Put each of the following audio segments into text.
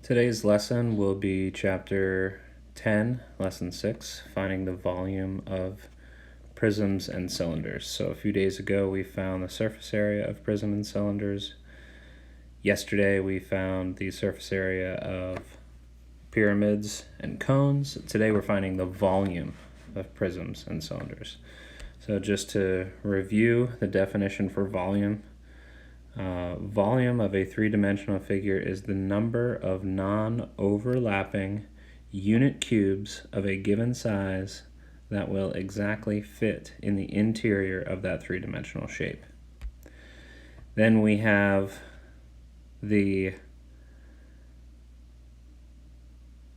Today's lesson will be chapter 10, lesson 6, finding the volume of prisms and cylinders. So a few days ago we found the surface area of prism and cylinders. Yesterday we found the surface area of pyramids and cones. Today we're finding the volume of prisms and cylinders. So just to review the definition for volume, volume of a three-dimensional figure is the number of non-overlapping unit cubes of a given size that will exactly fit in the interior of that three-dimensional shape. Then we have the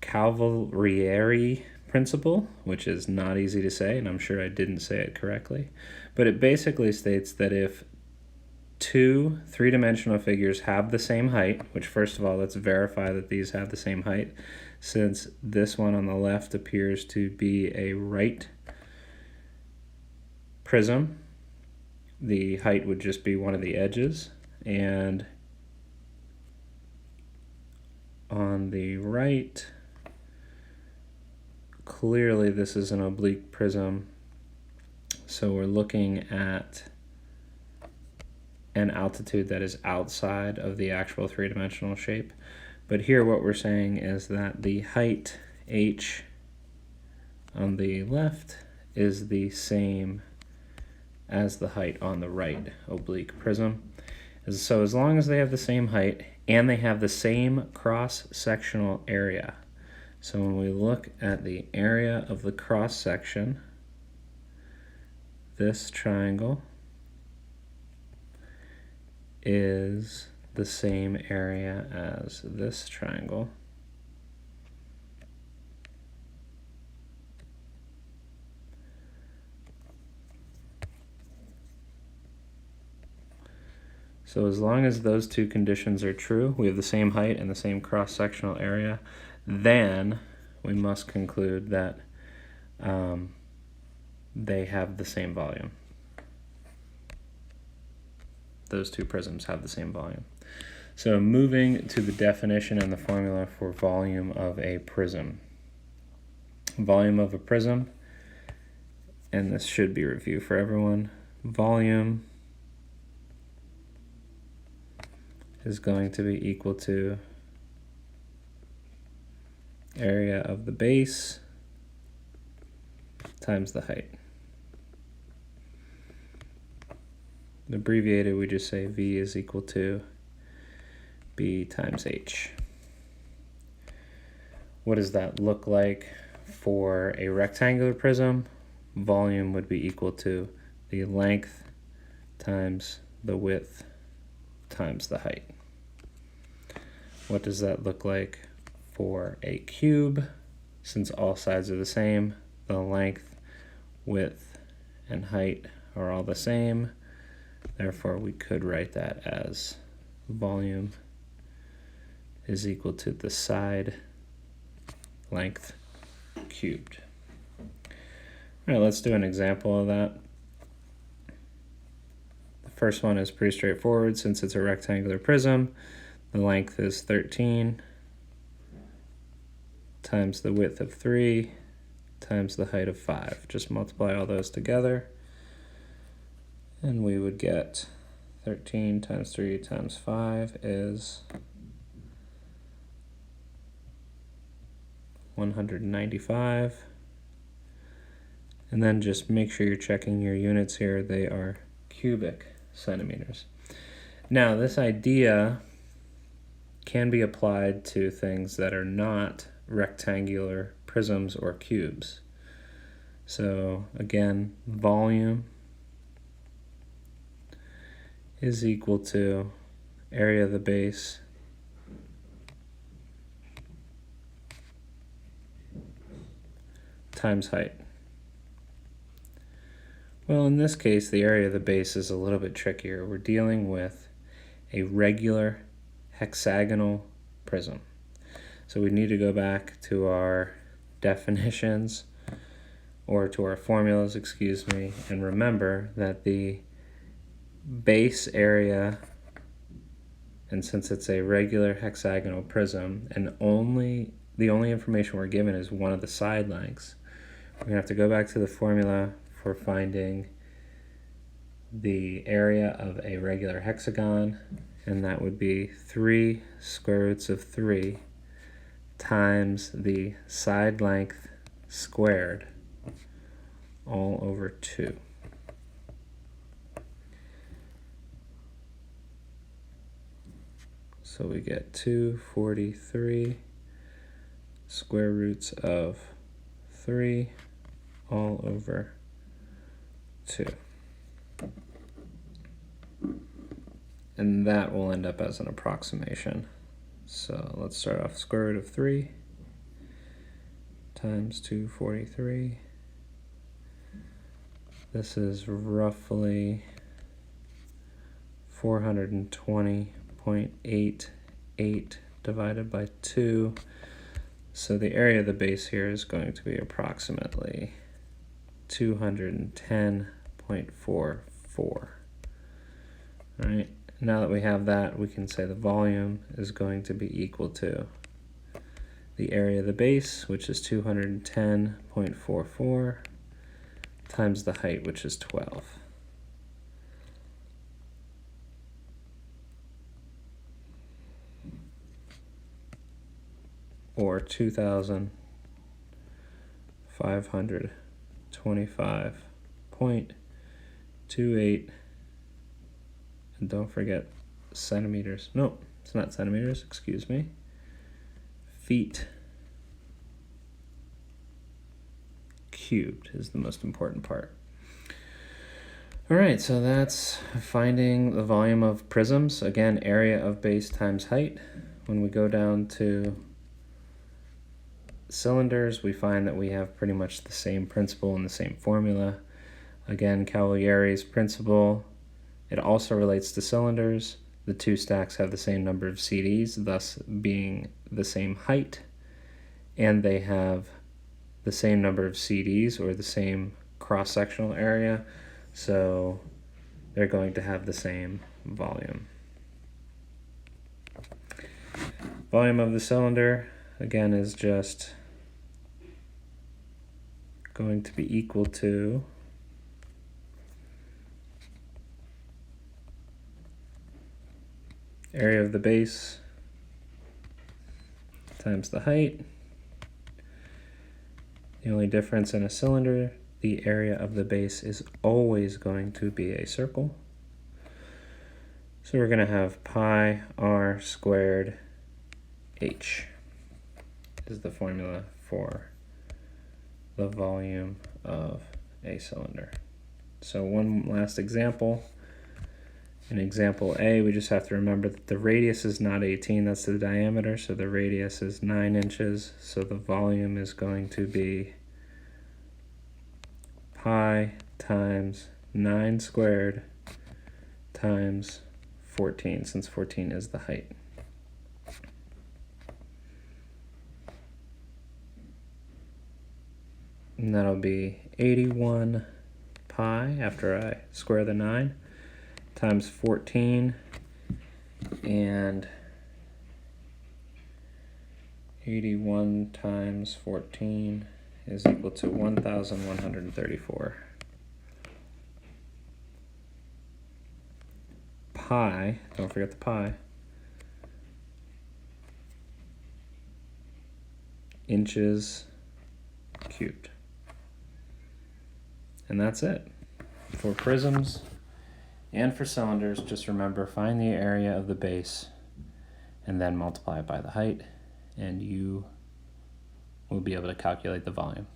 Cavalieri principle, which is not easy to say, and I'm sure I didn't say it correctly, but it basically states that if two three-dimensional figures have the same height, which first of all, let's verify that these have the same height, since this one on the left appears to be a right prism, the height would just be one of the edges, and on the right, clearly this is an oblique prism, so we're looking at an altitude that is outside of the actual three-dimensional shape. But here what we're saying is that the height h on the left is the same as the height on the right oblique prism. So as long as they have the same height and they have the same cross-sectional area, so when we look at the area of the cross-section, this triangle is the same area as this triangle. So as long as those two conditions are true, we have the same height and the same cross-sectional area, then we must conclude that they have the same volume. Those two prisms have the same volume. So moving to the definition and the formula for volume of a prism. Volume of a prism, and this should be review for everyone, volume is going to be equal to area of the base times the height. Abbreviated, we just say V is equal to B times H. What does that look like for a rectangular prism? Volume would be equal to the length times the width times the height. What does that look like for a cube? Since all sides are the same, the length, width, and height are all the same. Therefore, we could write that as volume is equal to the side length cubed. All right, let's do an example of that. The first one is pretty straightforward. Since it's a rectangular prism, the length is 13 times the width of 3 times the height of 5. Just multiply all those together, and we would get 13 times 3 times 5 is 195. And then just make sure you're checking your units here. They are cubic centimeters. Now, this idea can be applied to things that are not rectangular prisms or cubes. So again, volume is equal to area of the base times height. Well, in this case, the area of the base is a little bit trickier. We're dealing with a regular hexagonal prism. So we need to go back to our definitions, or to our formulas, excuse me, and remember that the base area And since it's a regular hexagonal prism, and the only information we're given is one of the side lengths, we're going to have to go back to the formula for finding the area of a regular hexagon, and that would be 3 square roots of 3 times the side length squared all over 2. So we get 243 square roots of 3 all over 2. And that will end up as an approximation. So let's start off square root of 3 times 243. This is roughly 420.88 divided by 2. So the area of the base here is going to be approximately 210.44. All right. Now that we have that, we can say the volume is going to be equal to the area of the base, which is 210.44, times the height, which is 12. Or 2,525.28. And don't forget centimeters. No, it's not centimeters, excuse me. Feet cubed is the most important part. All right, so that's finding the volume of prisms. Again, area of base times height. When we go down to cylinders, we find that we have pretty much the same principle and the same formula. Again, Cavalieri's principle. It also relates to cylinders. The two stacks have the same number of CDs, thus being the same height, and they have the same number of CDs, or the same cross-sectional area, so they're going to have the same volume. Volume of the cylinder, again, is just going to be equal to area of the base times the height. The only difference in a cylinder, the area of the base is always going to be a circle. So we're going to have pi r squared h is the formula for the volume of a cylinder. So one last example. In example A, we just have to remember that the radius is not 18, that's the diameter, so the radius is 9 inches, so the volume is going to be pi times 9 squared times 14, since 14 is the height. And that'll be 81 pi after I square the 9. Times 14, and 81 times 14 is equal to 1,134. Pi, don't forget the pi, inches cubed. And that's it. For prisms and for cylinders, just remember, find the area of the base and then multiply it by the height, and you will be able to calculate the volume.